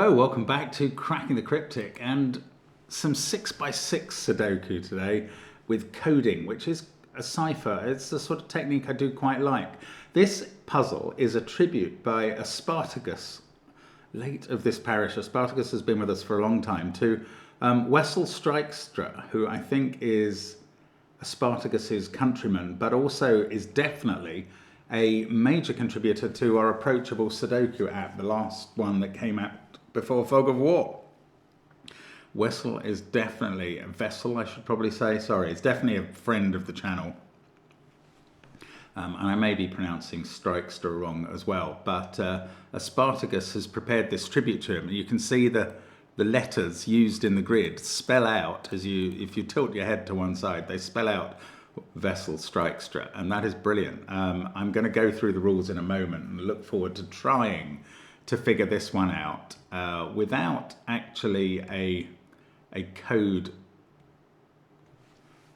Hello, welcome back to Cracking the Cryptic and some 6x6 Sudoku today with coding, which is a cipher. It's the sort of technique I do quite like. This puzzle is a tribute by a Spartacus, late of this parish. A Spartacus has been with us for a long time, to Wessel Strijkstra, who I think is a Spartacus's countryman, but also is definitely a major contributor to our approachable Sudoku app, the last one that came out before Fog of War. Wessel is definitely a vessel, I should probably say. Sorry, it's definitely a friend of the channel. And I may be pronouncing Strijkstra wrong as well, but a Spartacus has prepared this tribute to him. You can see the letters used in the grid spell out, if you tilt your head to one side, they spell out Wessel Strijkstra, and that is brilliant. I'm going to go through the rules in a moment and look forward to trying to figure this one out without actually a code,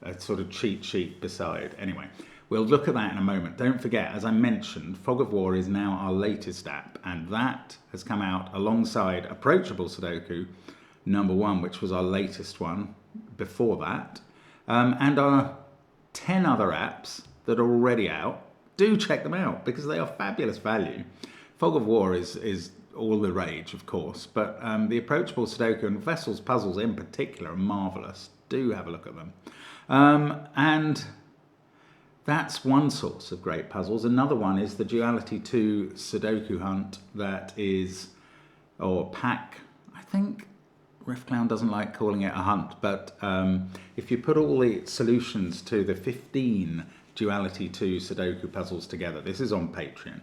a sort of cheat sheet beside. Anyway, we'll look at that in a moment. Don't forget, as I mentioned, Fog of War is now our latest app, and that has come out alongside Approachable Sudoku #1, which was our latest one before that, and our 10 other apps that are already out. Do check them out because they are fabulous value. Fog of War is all the rage, of course, but the Approachable Sudoku and Vessel's puzzles in particular are marvellous. Do have a look at them. And that's one source of great puzzles. Another one is the Duality 2 Sudoku Hunt that is, or pack, I think Riffclown doesn't like calling it a hunt, but if you put all the solutions to the 15 Duality 2 Sudoku puzzles together, this is on Patreon,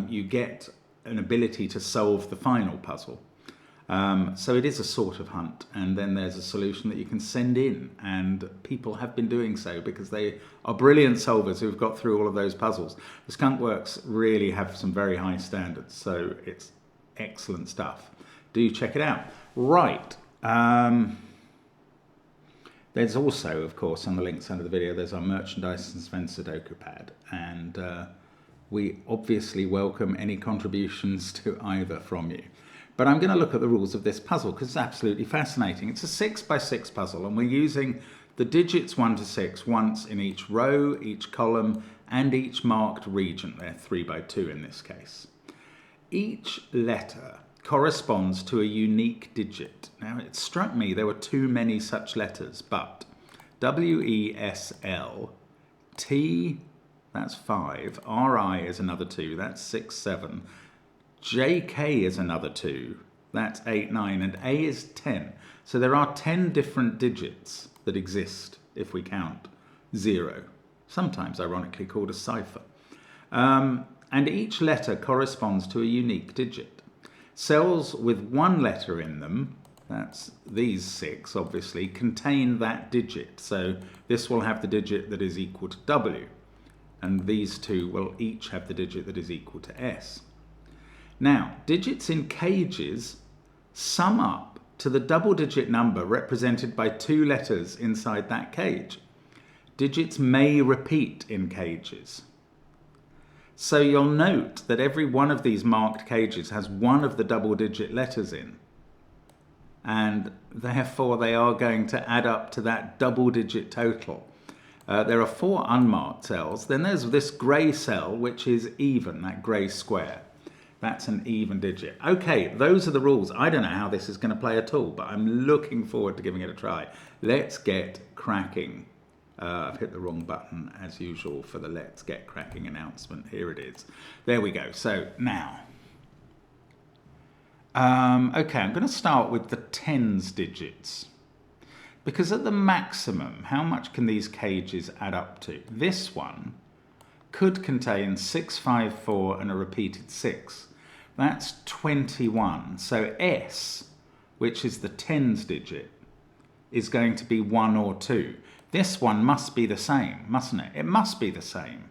you get an ability to solve the final puzzle. So it is a sort of hunt, and then there's a solution that you can send in, and people have been doing so because they are brilliant solvers who've got through all of those puzzles. The Skunkworks really have some very high standards, so it's excellent stuff. Do check it out. Right. There's also, of course, on the links under the video, there's our merchandise and SVEN'S SUDOku pad, and we obviously welcome any contributions to either from you. But I'm going to look at the rules of this puzzle because it's absolutely fascinating. It's a 6x6 puzzle, and we're using the digits 1 to 6 once in each row, each column, and each marked region. They're 3x2 in this case. Each letter corresponds to a unique digit. Now, it struck me there were too many such letters, but W-E-S-L, T, that's 5, R-I is another 2, that's 6, 7, J-K is another 2, that's 8, 9, and A is 10. So there are 10 different digits that exist if we count 0, sometimes ironically called a cipher. And each letter corresponds to a unique digit. Cells with one letter in them, that's these 6 obviously, contain that digit. So this will have the digit that is equal to W, and these two will each have the digit that is equal to S. Now, digits in cages sum up to the double-digit number represented by 2 letters inside that cage. Digits may repeat in cages. So you'll note that every one of these marked cages has one of the double-digit letters in, and therefore they are going to add up to that double-digit total. There are 4 unmarked cells. Then there's this grey cell, which is even, that grey square. That's an even digit. Okay, those are the rules. I don't know how this is going to play at all, but I'm looking forward to giving it a try. Let's get cracking. I've hit the wrong button as usual for the Let's Get Cracking announcement. Here it is. There we go. So now, okay, I'm going to start with the tens digits. Because at the maximum, how much can these cages add up to? This one could contain 6, 5, 4 and a repeated 6. That's 21. So S, which is the tens digit, is going to be 1 or 2. This one must be the same, mustn't it? It must be the same.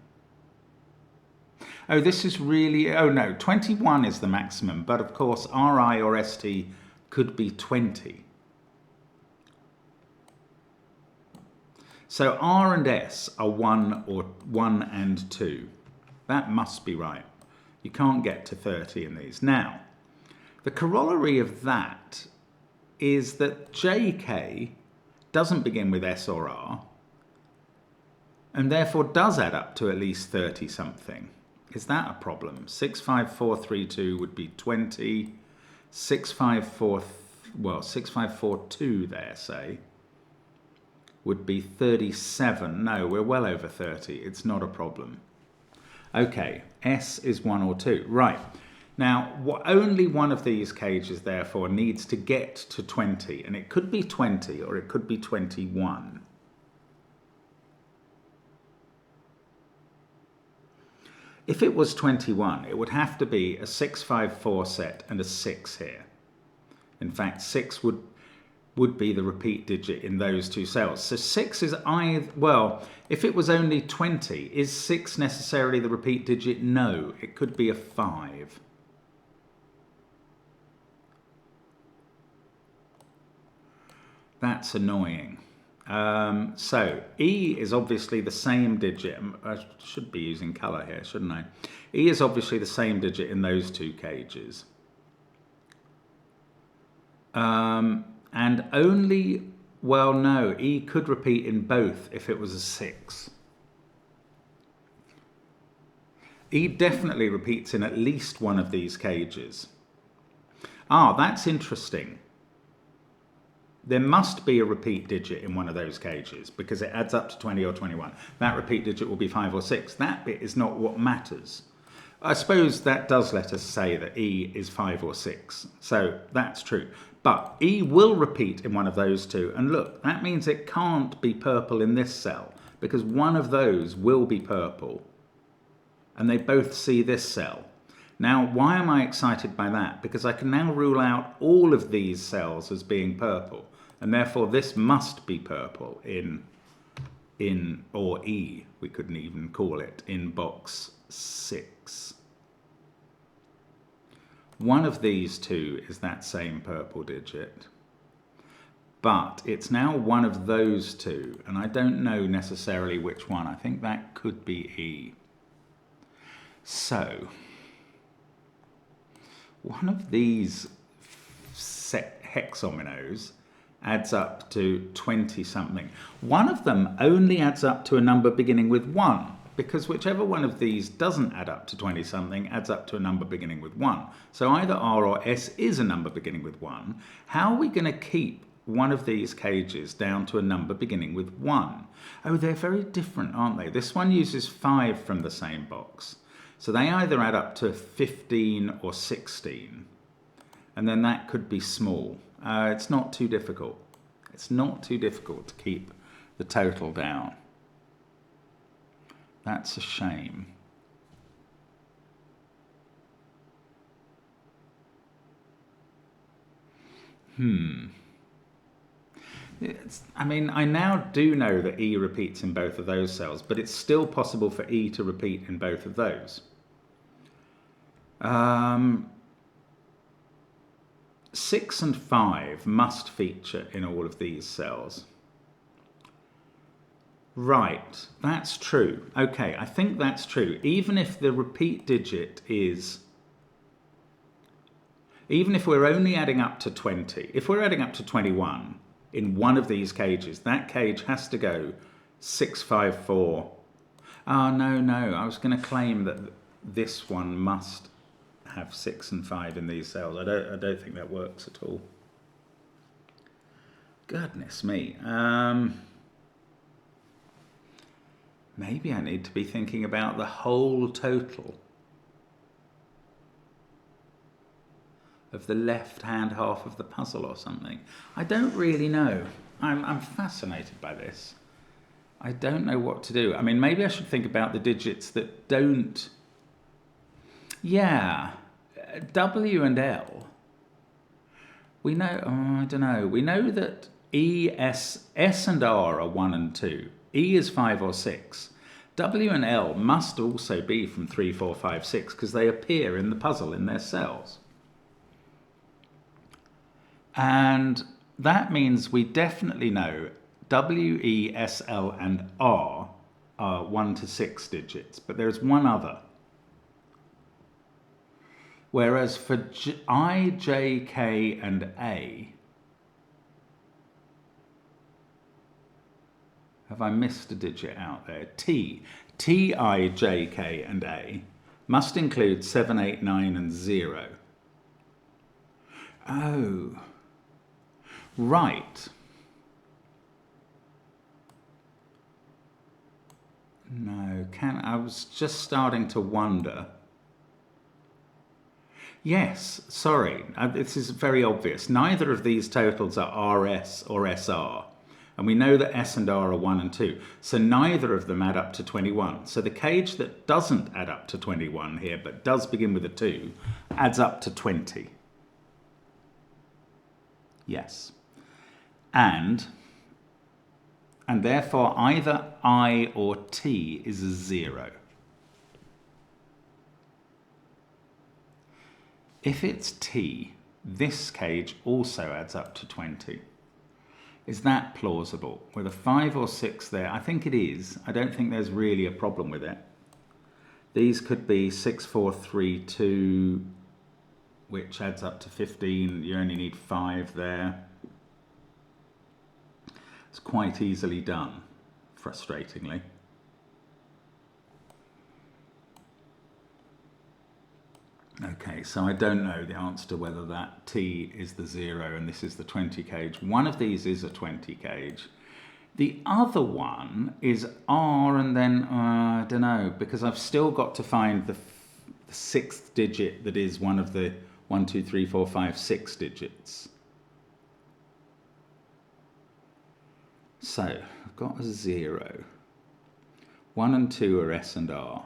Oh, this is really, oh no, 21 is the maximum, but of course RI or ST could be 20. So R and S are 1 or 1 and 2. That must be right. You can't get to 30 in these. Now, The corollary of that is that JK doesn't begin with S or R, and therefore does add up to at least 30 something. Is that a problem? 65432 would be 20, 6542 there, say, would be 37. No, we're well over 30. It's not a problem. Okay, S is 1 or 2. Right. Now, only one of these cages, therefore, needs to get to 20, and it could be 20 or it could be 21. If it was 21, it would have to be a 654 set and a 6 here. In fact, 6 would be the repeat digit in those two cells. So 6 is either, well, if it was only 20, is 6 necessarily the repeat digit? No, it could be a 5. That's annoying. So E is obviously the same digit. I should be using colour here, shouldn't I? E is obviously the same digit in those two cages. And only, well, no, E could repeat in both if it was a 6. E definitely repeats in at least one of these cages. Ah, that's interesting. There must be a repeat digit in one of those cages because it adds up to 20 or 21. That repeat digit will be 5 or 6. That bit is not what matters. I suppose that does let us say that E is 5 or 6. So that's true. But E will repeat in one of those two. And look, that means it can't be purple in this cell because one of those will be purple. And they both see this cell. Now, why am I excited by that? Because I can now rule out all of these cells as being purple. And therefore, this must be purple in or E, we couldn't even call it, in box 6. One of these two is that same purple digit. But it's now one of those two, and I don't know necessarily which one. I think that could be E. So, one of these hexominos adds up to 20 something. One of them only adds up to a number beginning with 1, because whichever one of these doesn't add up to 20 something adds up to a number beginning with 1. So either R or S is a number beginning with 1. How are we going to keep one of these cages down to a number beginning with 1? Oh, they're very different, aren't they? This one uses 5 from the same box. So they either add up to 15 or 16. And then that could be small. It's not too difficult. It's not too difficult to keep the total down. That's a shame. I mean, I now do know that E repeats in both of those cells, but it's still possible for E to repeat in both of those. 6 and 5 must feature in all of these cells. Right, that's true. Okay, I think that's true. Even if the repeat digit is... Even if we're only adding up to 20, if we're adding up to 21 in one of these cages, that cage has to go 654. Oh, no, I was going to claim that this one must have 6 and 5 in these cells. I don't think that works at all. Goodness me. Maybe I need to be thinking about the whole total of the left-hand half of the puzzle or something. I don't really know. I'm fascinated by this. I don't know what to do. I mean, maybe I should think about the digits that don't... Yeah, W and L. We know, I don't know. We know that E, S and R are 1 and 2. E is 5 or 6. W and L must also be from 3, 4, 5, 6 because they appear in the puzzle in their cells. And that means we definitely know W, E, S, L and R are 1 to 6 digits, but there's one other. Whereas for I, J, K, and A, have I missed a digit out there? T, I, J, K, and A must include 7, 8, 9, and 0. Oh, right. No, I was just starting to wonder. Yes, sorry, this is very obvious. Neither of these totals are RS or SR. And we know that S and R are 1 and 2. So neither of them add up to 21. So the cage that doesn't add up to 21 here, but does begin with a 2, adds up to 20. Yes. And therefore either I or T is a 0. If it's T, this cage also adds up to 20. Is that plausible? With a 5 or 6 there, I think it is. I don't think there's really a problem with it. These could be 6, 4, 3, 2, which adds up to 15. You only need 5 there. It's quite easily done, frustratingly. Okay, so I don't know the answer to whether that T is the 0 and this is the 20 cage. One of these is a 20 cage. The other one is R and then, I don't know, because I've still got to find the 6th digit that is one of the 1, 2, 3, 4, 5, 6 digits. So, I've got a 0. 1 and 2 are S and R.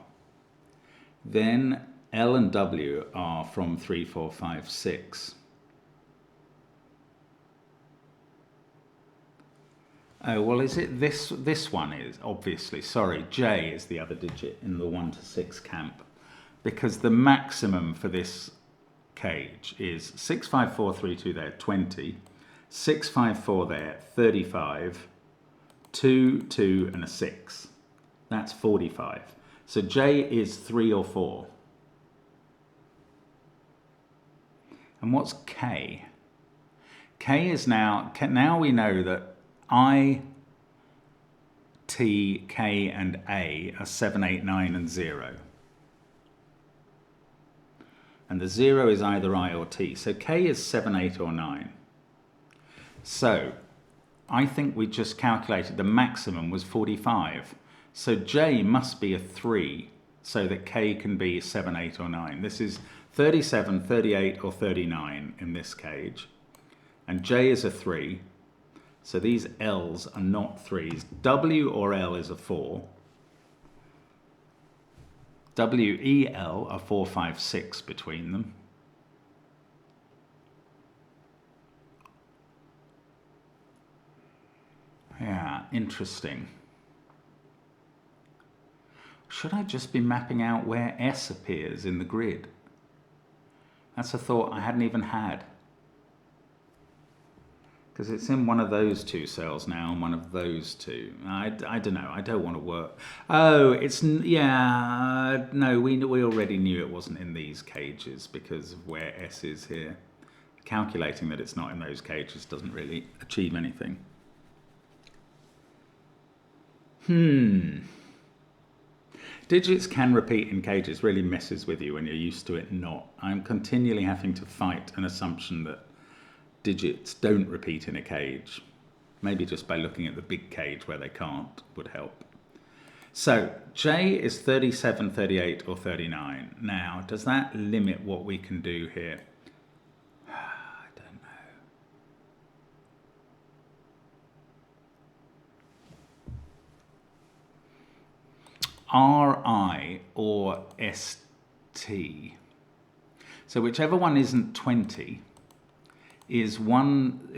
Then L and W are from 3, 4, 5, 6. Oh, well, is it this one is, obviously, sorry, J is the other digit in the 1 to 6 camp, because the maximum for this cage is 6, 5, 4, 3, 2 there, 20, 6, 5, 4 there, 35, 2, 2, and a 6. That's 45. So J is 3 or 4. And what's K? K is now we know that I, T, K, and A are 7, 8, 9, and 0. And the 0 is either I or T. So K is 7, 8, or 9. So I think we just calculated the maximum was 45. So J must be a 3 so that K can be 7, 8, or 9. This is 37, 38, or 39 in this cage. And J is a 3. So these L's are not 3s. W or L is a 4. W, E, L are 4, 5, 6 between them. Yeah, interesting. Should I just be mapping out where S appears in the grid? That's a thought I hadn't even had. Because it's in one of those 2 cells now and one of those 2. I don't know. I don't want to work. Oh, it's, yeah, no, we already knew it wasn't in these cages because of where S is here. Calculating that it's not in those cages doesn't really achieve anything. Digits can repeat in cages really messes with you when you're used to it not. I'm continually having to fight an assumption that digits don't repeat in a cage. Maybe just by looking at the big cage where they can't would help. So J is 37, 38, or 39. Now, does that limit what we can do here? I don't know. RI or ST. So whichever one isn't 20 is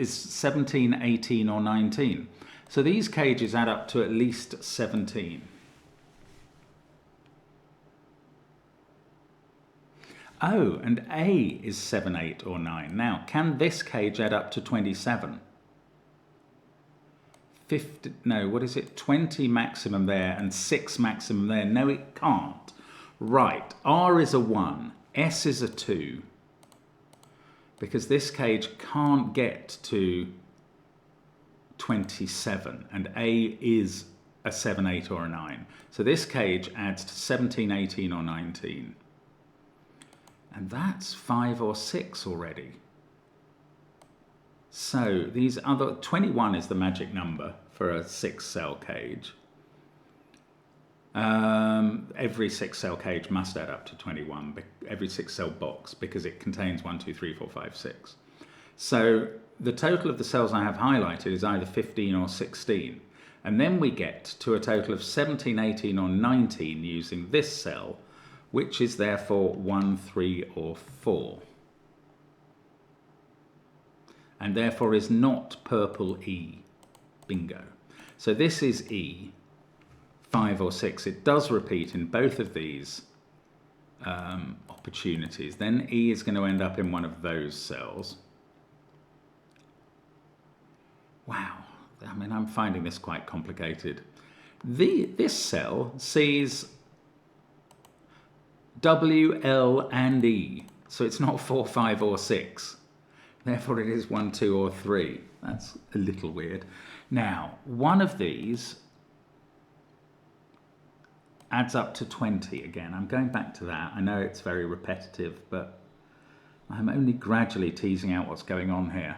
17, 18, or 19. So these cages add up to at least 17. Oh, and A is 7, 8, or 9. Now, can this cage add up to 27? 50, no, what is it? 20 maximum there and 6 maximum there. No, it can't. Right, R is a 1. S is a 2, because this cage can't get to 27, and A is a 7, 8 or a 9. So this cage adds to 17, 18 or 19. And that's 5 or 6 already. So these other, 21 is the magic number for a 6-cell cage. Every 6-cell cage must add up to 21, every 6-cell box, because it contains 1, 2, 3, 4, 5, 6. So the total of the cells I have highlighted is either 15 or 16. And then we get to a total of 17, 18 or 19 using this cell, which is therefore 1, 3 or 4. And therefore is not purple E. Bingo. So this is E, 5 or 6. It does repeat in both of these opportunities. Then E is going to end up in one of those cells. Wow, I mean, I'm finding this quite complicated. This cell sees W, L, and E, so it's not 4, 5, or 6. Therefore, it is 1, 2, or 3. That's a little weird. Now, one of these adds up to 20 again. I'm going back to that. I know it's very repetitive, but I'm only gradually teasing out what's going on here.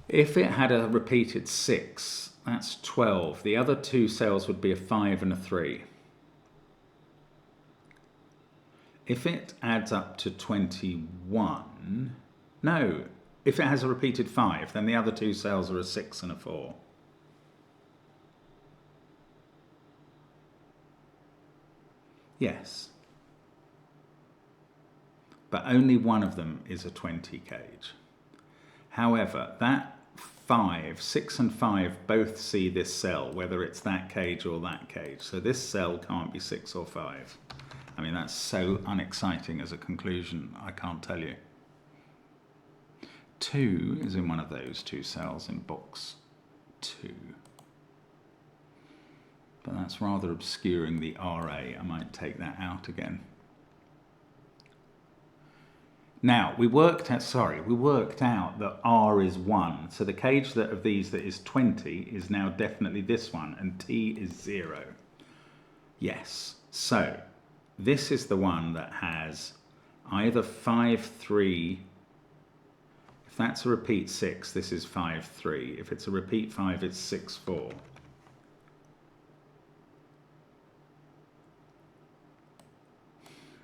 If it had a repeated 6, that's 12. The other two cells would be a 5 and a 3. If it adds up to 21, no, if it has a repeated 5, then the other two cells are a 6 and a 4. Yes. But only one of them is a 20 cage. However, that 5, 6 and 5 both see this cell, whether it's that cage or that cage. So this cell can't be 6 or 5. I mean, that's so unexciting as a conclusion, I can't tell you. 2 is in one of those two cells in box 2. But that's rather obscuring the RA. I might take that out again. Now, we worked out that R is 1. So the cage of these that is 20 is now definitely this one, and T is 0. Yes, so this is the one that has either 5, 3. If that's a repeat 6, this is 5, 3. If it's a repeat 5, it's 6, 4.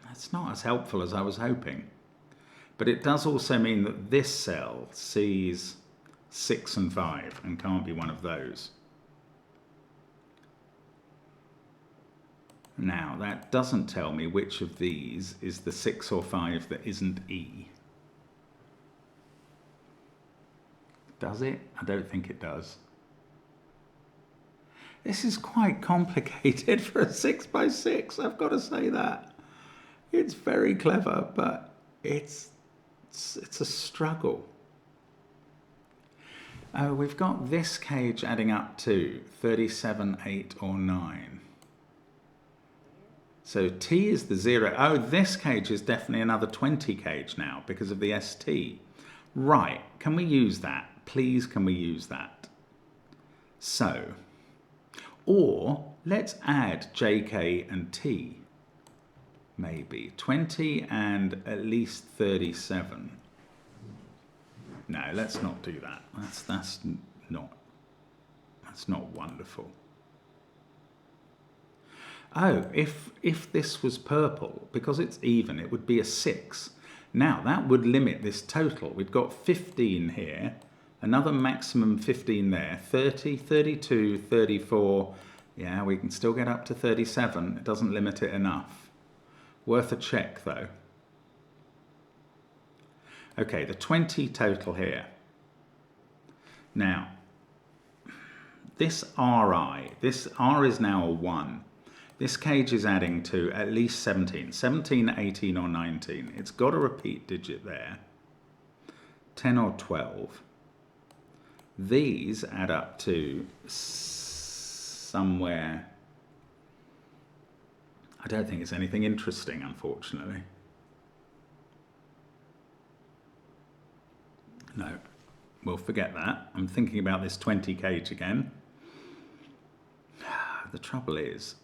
That's not as helpful as I was hoping. But it does also mean that this cell sees 6 and 5 and can't be one of those. Now, that doesn't tell me which of these is the 6 or 5 that isn't E. Does it? I don't think it does. This is quite complicated for a 6 by 6, I've got to say that. It's very clever, but it's a struggle. We've got this cage adding up to 37, 8 or 9. So T is the 0. Oh, this cage is definitely another 20 cage now because of the ST. Right, can we use that? Please, can we use that? So, or let's add JK and T. Maybe 20 and at least 37. No, let's not do that. That's not wonderful. Oh, if this was purple, because it's even, it would be a 6. Now that would limit this total. We've got 15 here, another maximum 15 there, 30, 32, 34. Yeah, we can still get up to 37. It doesn't limit it enough. Worth a check though. Okay, the 20 total here. Now, this RI, this R is now a 1. This cage is adding to at least 17, 18 or 19. It's got a repeat digit there, 10 or 12. These add up to somewhere I don't think it's anything interesting, unfortunately. No, we'll forget that. I'm thinking about this 20 cage again. The trouble is,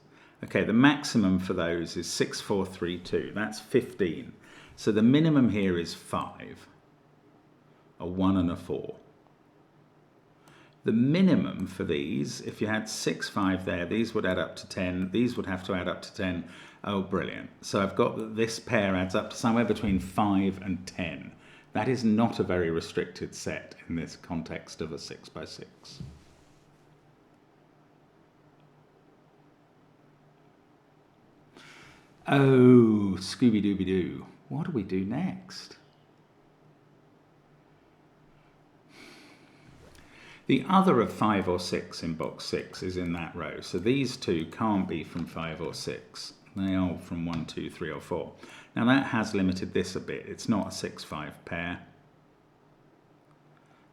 okay, the maximum for those is 6432. That's 15. So the minimum here is 5, a 1 and a 4. The minimum for these, if you had 6, 5 there, these would add up to 10. These would have to add up to 10. Oh, brilliant. So I've got that this pair adds up to somewhere between 5 and 10. That is not a very restricted set in this context of a 6 by 6. Oh, Scooby-Dooby-Doo. What do we do next? The other of 5 or 6 in box 6 is in that row. So these two can't be from 5 or 6. They are from 1, 2, 3 or 4. Now that has limited this a bit. It's not a 6-5 pair.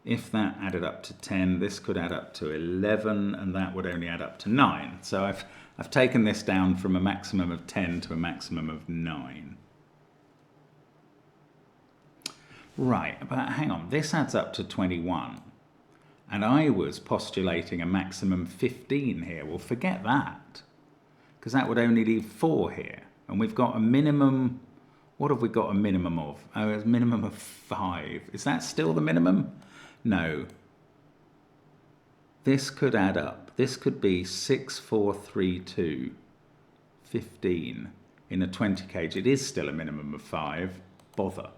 If that added up to 10, this could add up to 11, and that would only add up to 9. So I've taken this down from a maximum of 10 to a maximum of 9. Right, but hang on. This adds up to 21. And I was postulating a maximum 15 here. Well, forget that, because that would only leave 4 here. And we've got a minimum, what have we got a minimum of? Oh, it's a minimum of 5. Is that still the minimum? No. This could add up. This could be 6, 4, 3, 2, 15 in a 20 cage. It is still a minimum of 5. Bother.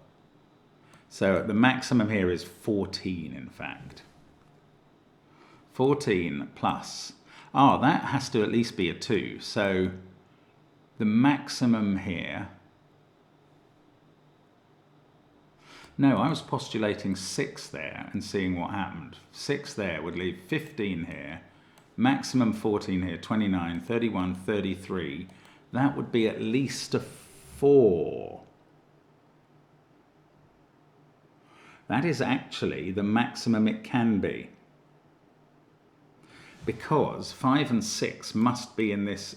So the maximum here is 14, in fact. 14 plus, that has to at least be a 2. So the maximum here, no, I was postulating 6 there and seeing what happened. 6 there would leave 15 here, maximum 14 here, 29, 31, 33. That would be at least a 4. That is actually the maximum it can be, because 5 and 6 must be in this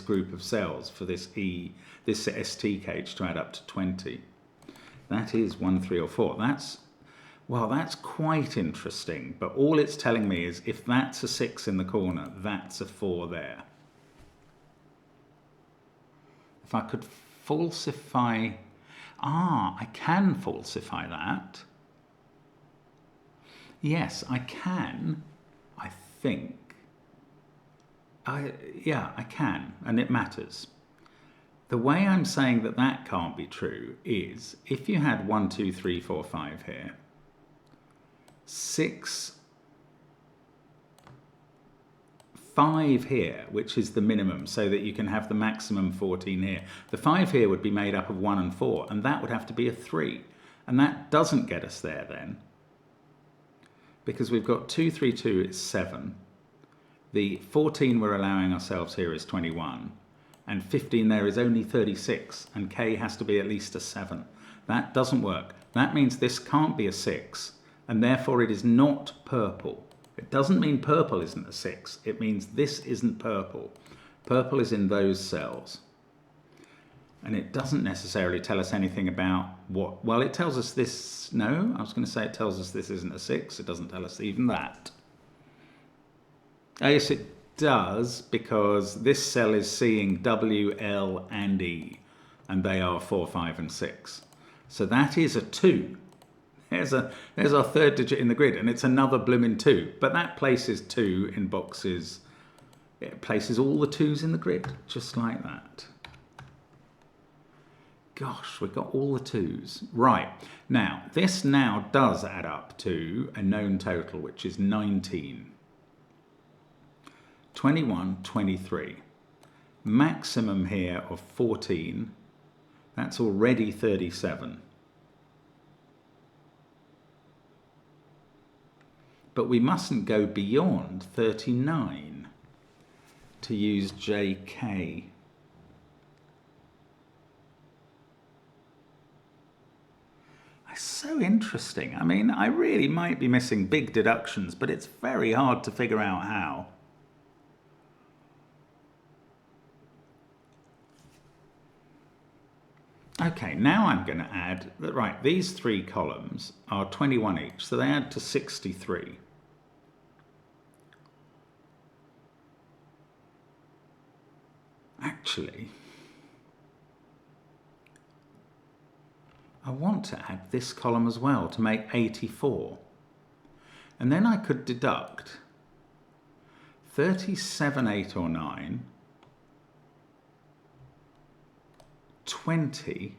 group of cells for this ST cage to add up to 20. That is 1, 3 or 4. That's quite interesting, but all it's telling me is if that's a 6 in the corner, that's a 4 there. If I could falsify, I can falsify that. Yes, I can. I think, yeah, I can, and it matters. The way I'm saying that that can't be true is if you had 1, 2, 3, 4, 5 here, 6, 5 here, which is the minimum, so that you can have the maximum 14 here. The 5 here would be made up of 1 and 4, and that would have to be a 3. And that doesn't get us there then, because we've got 2, 3, 2 is 7. The 14 we're allowing ourselves here is 21. And 15 there is only 36. And K has to be at least a 7. That doesn't work. That means this can't be a 6. And therefore it is not purple. It doesn't mean purple isn't a 6. It means this isn't purple. Purple is in those cells. And it doesn't necessarily tell us anything about what, well, it tells us this, no, I was going to say it tells us this isn't a 6. It doesn't tell us even that. Yes, it does, because this cell is seeing W, L, and E, and they are 4, 5, and 6. So that is a 2. There's our third digit in the grid, and it's another blooming 2. But that places 2 in boxes, it places all the 2s in the grid, just like that. Gosh, we've got all the 2s. Right, now, this now does add up to a known total, which is 19. 21, 23. Maximum here of 14. That's already 37. But we mustn't go beyond 39 to use JK. It's so interesting. I mean, I really might be missing big deductions, but it's very hard to figure out how. Okay, now I'm going to add, right, these 3 columns are 21 each, so they add to 63. Actually, I want to add this column as well to make 84. And then I could deduct 37, 8 or 9, 20,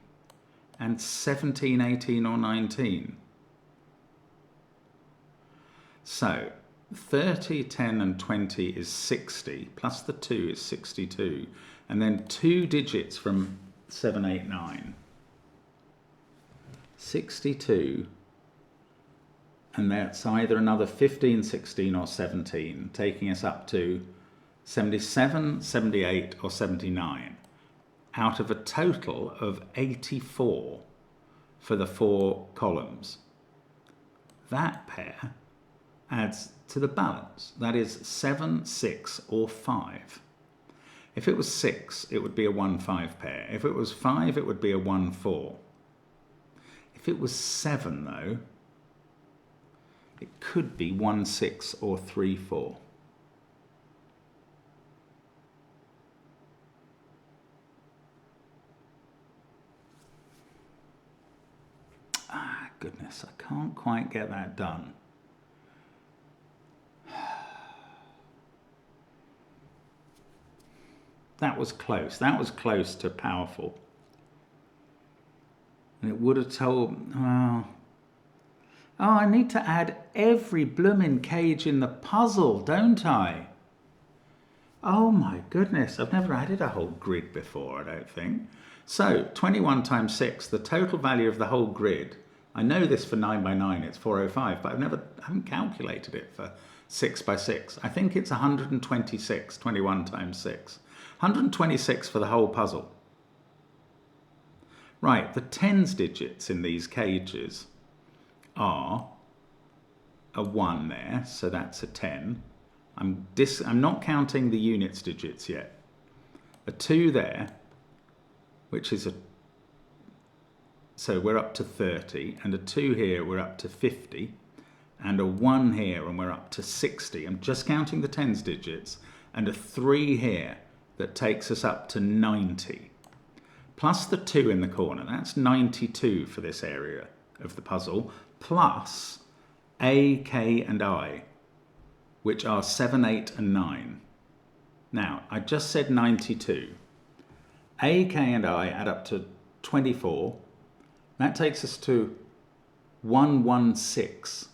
and 17, 18 or 19. So 30, 10 and 20 is 60, plus the 2 is 62, and then 2 digits from 7, 8, 9. 62, and that's either another 15, 16 or 17, taking us up to 77, 78 or 79, out of a total of 84 for the 4 columns. That pair adds to the balance, that is 7, 6 or 5. If it was 6, it would be a 1, 5 pair. If it was 5, it would be a 1, 4. If it was 7, though, it could be 1, 6 or 3, 4. Ah, goodness, I can't quite get that done. That was close. That was close to powerful. And it would have told, well, oh, I need to add every bloomin' cage in the puzzle, don't I? Oh my goodness, I've never added a whole grid before, I don't think. So 21 times 6, the total value of the whole grid, I know this for 9 by 9, it's 405, but I haven't calculated it for 6 by 6. I think it's 126, 21 times 6. 126 for the whole puzzle. Right, the tens digits in these cages are a 1 there, so that's a 10. I'm not counting the units digits yet. A 2 there, which is a, so we're up to 30, and a 2 here, we're up to 50, and a 1 here, and we're up to 60. I'm just counting the tens digits, and a 3 here that takes us up to 90. Plus the 2 in the corner, that's 92 for this area of the puzzle, plus A, K and I, which are 7, 8 and 9. Now, I just said 92. A, K and I add up to 24. That takes us to 116.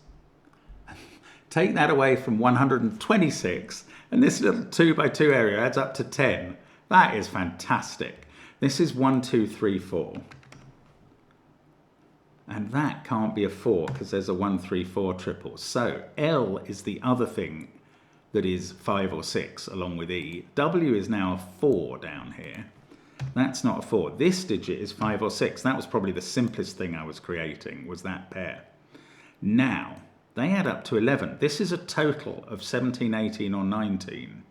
Take that away from 126, and this little 2 by 2 area adds up to 10. That is fantastic. This is 1, 2, 3, 4. And that can't be a 4 because there's a 1, 3, 4 triple. So L is the other thing that is 5 or 6 along with E. W is now a 4 down here. That's not a 4. This digit is 5 or 6. That was probably the simplest thing I was creating, was that pair. Now, they add up to 11. This is a total of 17, 18 or 19.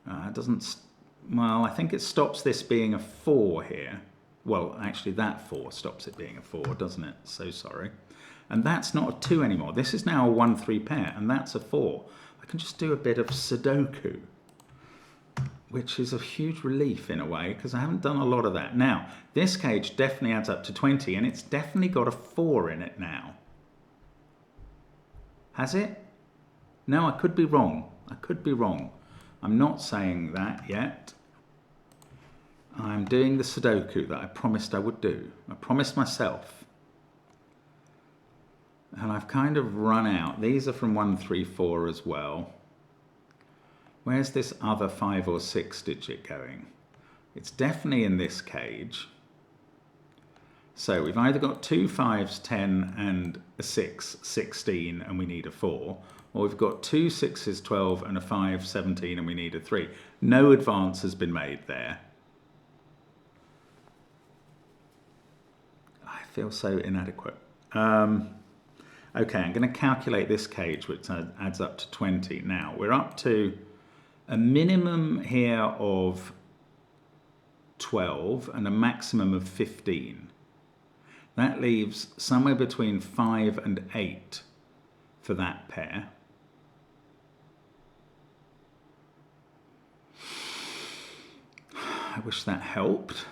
It doesn't... Well, I think it stops this being a 4 here. Well, actually that 4 stops it being a 4, doesn't it? So sorry. And that's not a 2 anymore. This is now a 1, 3 pair, and that's a 4. I can just do a bit of Sudoku, which is a huge relief in a way, because I haven't done a lot of that. Now, this cage definitely adds up to 20, and it's definitely got a 4 in it now. Has it? No, I could be wrong. I could be wrong. I'm not saying that yet. I'm doing the Sudoku that I promised I would do. I promised myself. And I've kind of run out. These are from 1, 3, 4 as well. Where's this other 5 or 6 digit going? It's definitely in this cage. So we've either got 2 5s, 10, and a 6, 16, and we need a 4. Or we've got 2 6s, 12, and a 5, 17, and we need a 3. No advance has been made there. I feel so inadequate. Okay, I'm going to calculate this cage, which adds up to 20. Now, we're up to a minimum here of 12 and a maximum of 15. That leaves somewhere between 5 and 8 for that pair. I wish that helped.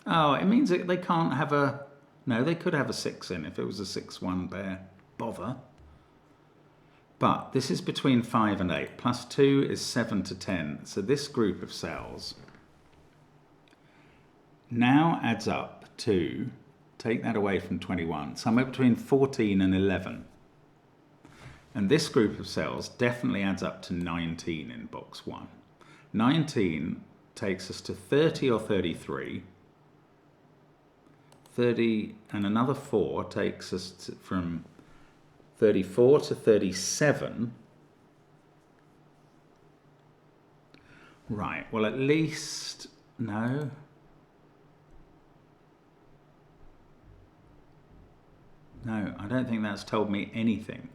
Oh, it means that they can't have a... No, they could have a 6 in if it was a 6-1 pair. Bother. But this is between 5 and 8. Plus 2 is 7 to 10. So this group of cells now adds up to, take that away from 21, somewhere between 14 and 11. And this group of cells definitely adds up to 19 in box 1. 19 takes us to 30 or 33. 30 and another 4 takes us to, from 34 to 37. Right, well at least, no. No, I don't think that's told me anything.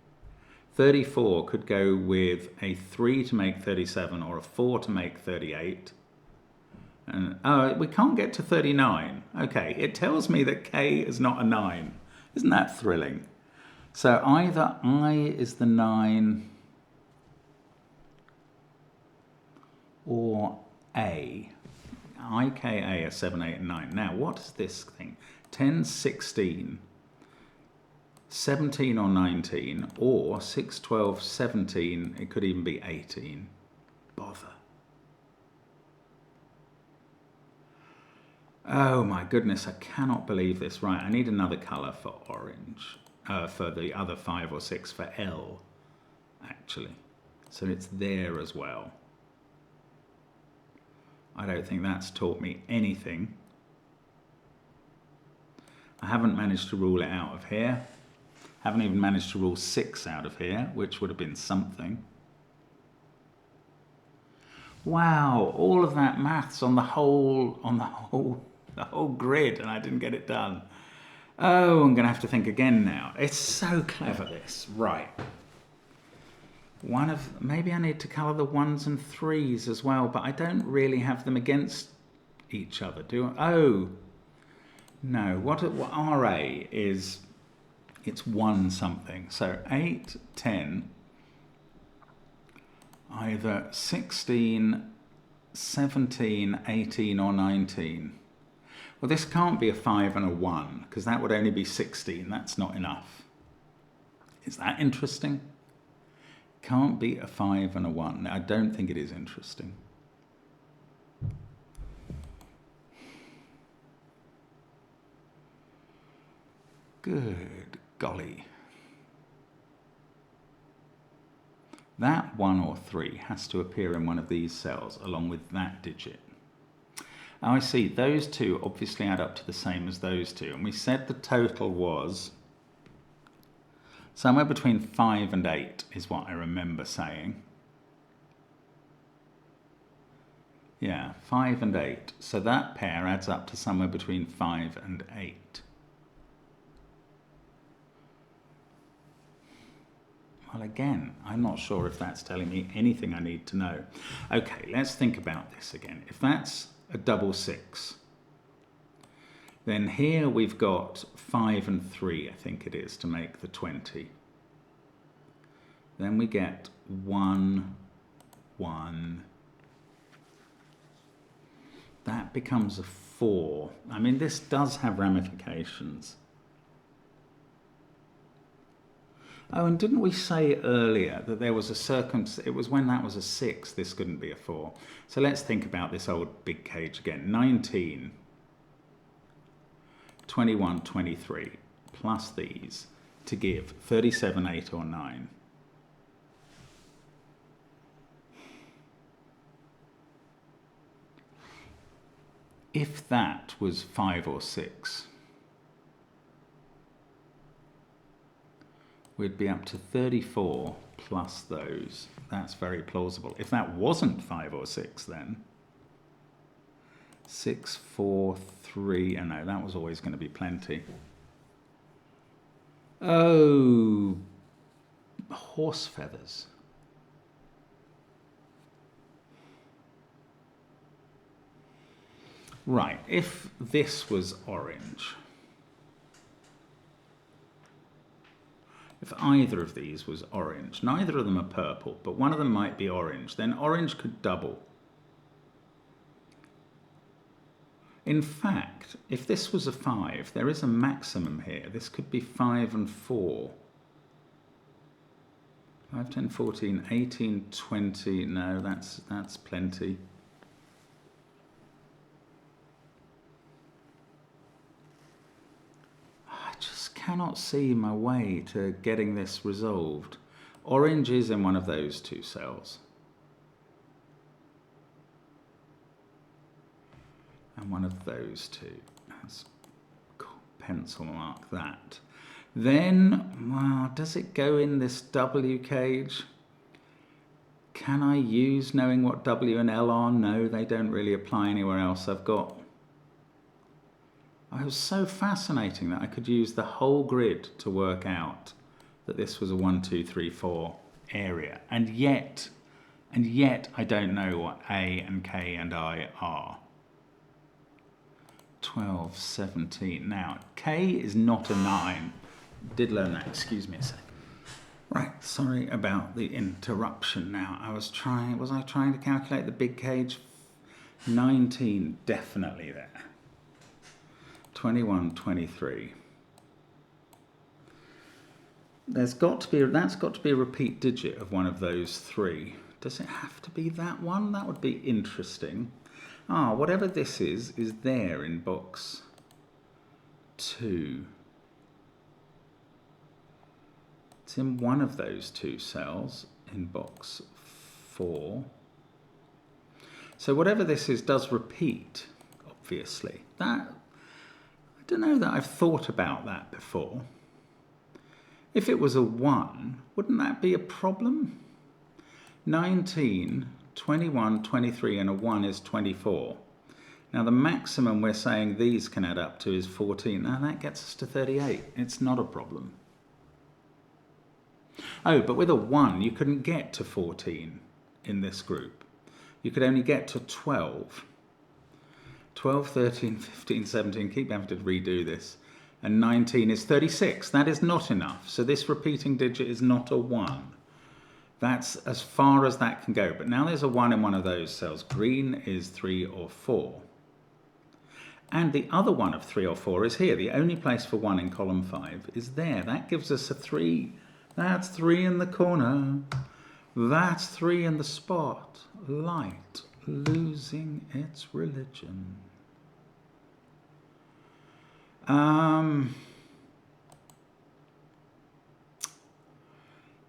34 could go with a 3 to make 37 or a 4 to make 38. And we can't get to 39. Okay, it tells me that K is not a 9. Isn't that thrilling? So either I is the 9 or A. I, K, A are 7, 8, and 9. Now, what is this thing? 10, 16, 17 or 19, or 6, 12, 17. It could even be 18. Bother. Oh my goodness, I cannot believe this. Right, I need another colour for orange. For the other 5 or 6 for L, actually. So it's there as well. I don't think that's taught me anything. I haven't managed to rule it out of here. Haven't even managed to rule 6 out of here, which would have been something. Wow, all of that maths on the whole grid, and I didn't get it done. Oh, I'm going to have to think again now. It's so clever, this. Right. Maybe I need to colour the 1s and 3s as well, but I don't really have them against each other, do I? Oh, no. What RA is, it's 1 something. So 8, 10, either 16, 17, 18 or 19. Well, this can't be a 5 and a 1, because that would only be 16. That's not enough. Is that interesting? Can't be a 5 and a 1. I don't think it is interesting. Good golly. That 1 or 3 has to appear in one of these cells along with that digit. Oh, I see, those two obviously add up to the same as those two. And we said the total was somewhere between 5 and 8 is what I remember saying. Yeah, 5 and 8. So that pair adds up to somewhere between 5 and 8. Well, again, I'm not sure if that's telling me anything I need to know. Okay, let's think about this again. If that's a double 6, then here we've got 5 and 3, I think it is, to make the 20. Then we get 1, 1. That becomes a 4. I mean, this does have ramifications. Oh, and didn't we say earlier that there was it was when that was a 6, this couldn't be a 4. So let's think about this old big cage again. 19, 21, 23, plus these to give 37, 8 or 9. If that was 5 or 6, we'd be up to 34 plus those. That's very plausible. If that wasn't 5 or 6, then 6, 4, 3, and no, that was always going to be plenty. Oh, horse feathers. Right, if this was orange, if either of these was orange, neither of them are purple, but one of them might be orange, then orange could double. In fact, if this was a 5, there is a maximum here. This could be 5 and 4. 5, 10, 14, 18, 20. No, that's plenty. I just cannot see my way to getting this resolved. Orange is in one of those two cells. And one of those two. Let's pencil mark that. Then, well, does it go in this W cage? Can I use knowing what W and L are? No, they don't really apply anywhere else. It was so fascinating that I could use the whole grid to work out that this was a 1, 2, 3, 4 area. And yet I don't know what A and K and I are. 12, 17. Now, K is not a 9. Did learn that, excuse me a sec. Right, sorry about the interruption now. was I trying to calculate the big cage? 19, definitely there. 21, 23. That's got to be a repeat digit of one of those three. Does it have to be that one? That would be interesting. Whatever this is there in box 2. It's in one of those two cells in box 4. So whatever this is does repeat, obviously. I don't know that I've thought about that before. If it was a 1, wouldn't that be a problem? 19, 21, 23 and a 1 is 24. Now the maximum we're saying these can add up to is 14. Now that gets us to 38. It's not a problem. Oh, but with a 1 you couldn't get to 14 in this group. You could only get to 12. 12, 13, 15, 17, keep having to redo this. And 19 is 36. That is not enough. So this repeating digit is not a 1. That's as far as that can go. But now there's a 1 in one of those cells. Green is 3 or 4. And the other one of 3 or 4 is here. The only place for 1 in column 5 is there. That gives us a 3. That's 3 in the corner. That's 3 in the spot. Light losing its religion.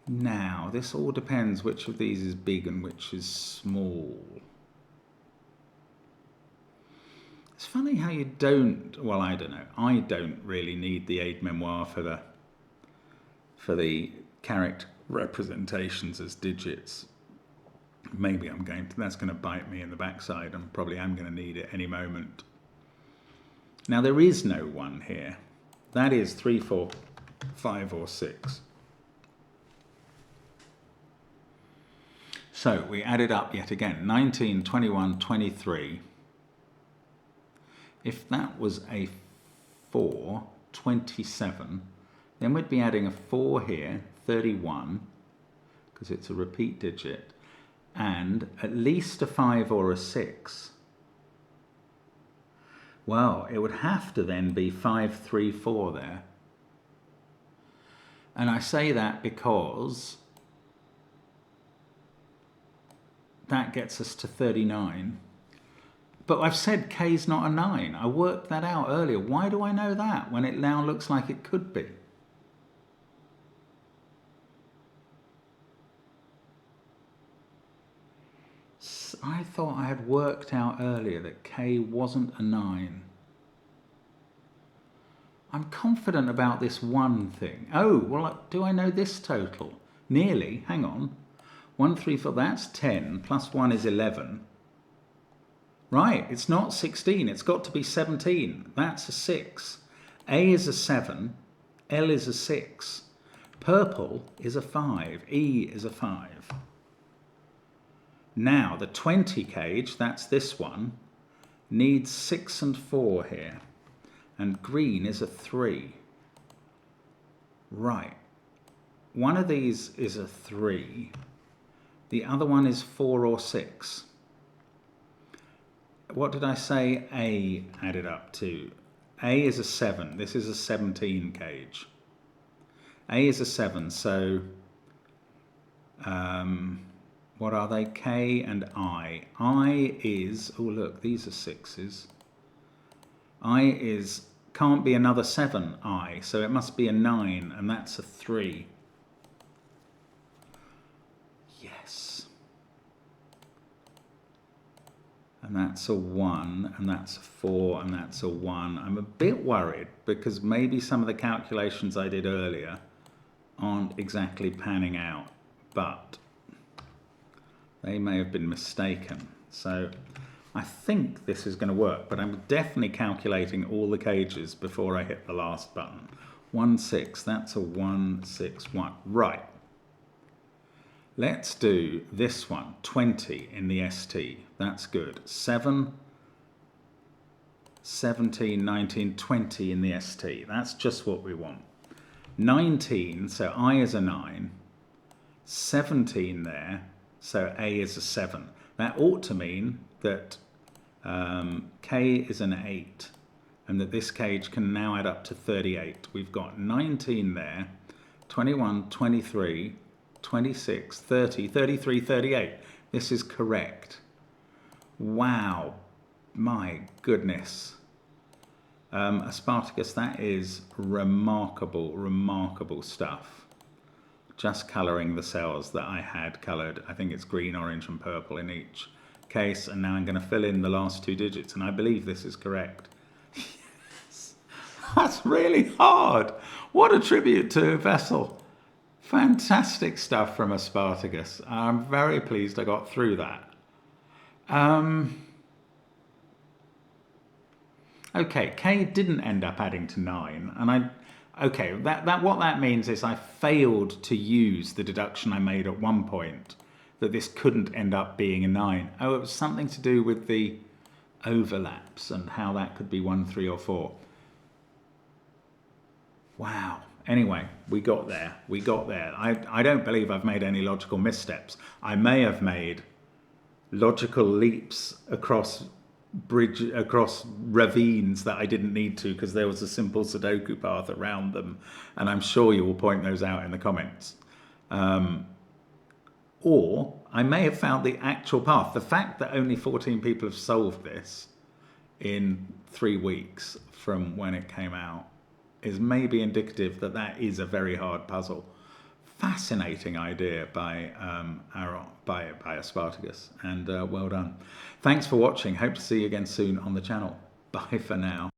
Now, this all depends which of these is big and which is small. It's funny how you don't, well, I don't know. I don't really need the aide-memoire for the character representations as digits. Maybe that's going to bite me in the backside, and probably am going to need it any moment. Now, there is no 1 here. That is 3, 4, 5 or 6. So we add it up yet again. 19, 21, 23. If that was a 4, 27, then we'd be adding a 4 here, 31, because it's a repeat digit, and at least a 5 or a 6. Well, it would have to then be 5, 3, 4 there. And I say that because that gets us to 39. But I've said K's not a 9. I worked that out earlier. Why do I know that when it now looks like it could be? I thought I had worked out earlier that K wasn't a 9. I'm confident about this 1 thing. Oh, well, do I know this total? Nearly. Hang on. 1, 3, 4, that's 10, plus 1 is 11. Right, it's not 16, it's got to be 17. That's a 6. A is a 7, L is a 6. Purple is a 5, E is a 5. Now, the 20 cage, that's this one, needs 6 and 4 here. And green is a 3. Right. One of these is a 3. The other one is 4 or 6. What did I say A added up to? A is a 7. This is a 17 cage. A is a 7, so what are they? K and I. I is, oh look, these are 6s. I is, can't be another 7, I, so it must be a 9, and that's a 3. Yes. And that's a 1, and that's a 4, and that's a 1. I'm a bit worried because maybe some of the calculations I did earlier aren't exactly panning out, but they may have been mistaken. So I think this is going to work, but I'm definitely calculating all the cages before I hit the last button. 1, 6, that's a 1, 6, 1. Right. Let's do this one, 20 in the ST. That's good. 7, 17, 19, 20 in the ST. That's just what we want. 19, so I is a 9. 17 there, so A is a 7. That ought to mean that K is an 8, and that this cage can now add up to 38. We've got 19 there, 21, 23, 26, 30, 33, 38. This is correct. Wow, my goodness. Spartacus, that is remarkable, remarkable stuff. Just colouring the cells that I had coloured. I think it's green, orange and purple in each case, and now I'm going to fill in the last 2 digits, and I believe this is correct. Yes, that's really hard. What a tribute to a vessel. Fantastic stuff from a Spartacus. I'm very pleased I got through that. Okay, K didn't end up adding to 9, and okay, what that means is I failed to use the deduction I made at one point, that this couldn't end up being a 9. Oh, it was something to do with the overlaps and how that could be 1, 3 or 4. Wow. Anyway, we got there. We got there. I don't believe I've made any logical missteps. I may have made logical leaps across ravines that I didn't need to because there was a simple Sudoku path around them, and I'm sure you will point those out in the comments. Or I may have found the actual path. The fact that only 14 people have solved this in 3 weeks from when it came out is maybe indicative that that is a very hard puzzle. Fascinating idea by a Spartacus, and well done. Thanks for watching. Hope to see you again soon on the channel. Bye for now.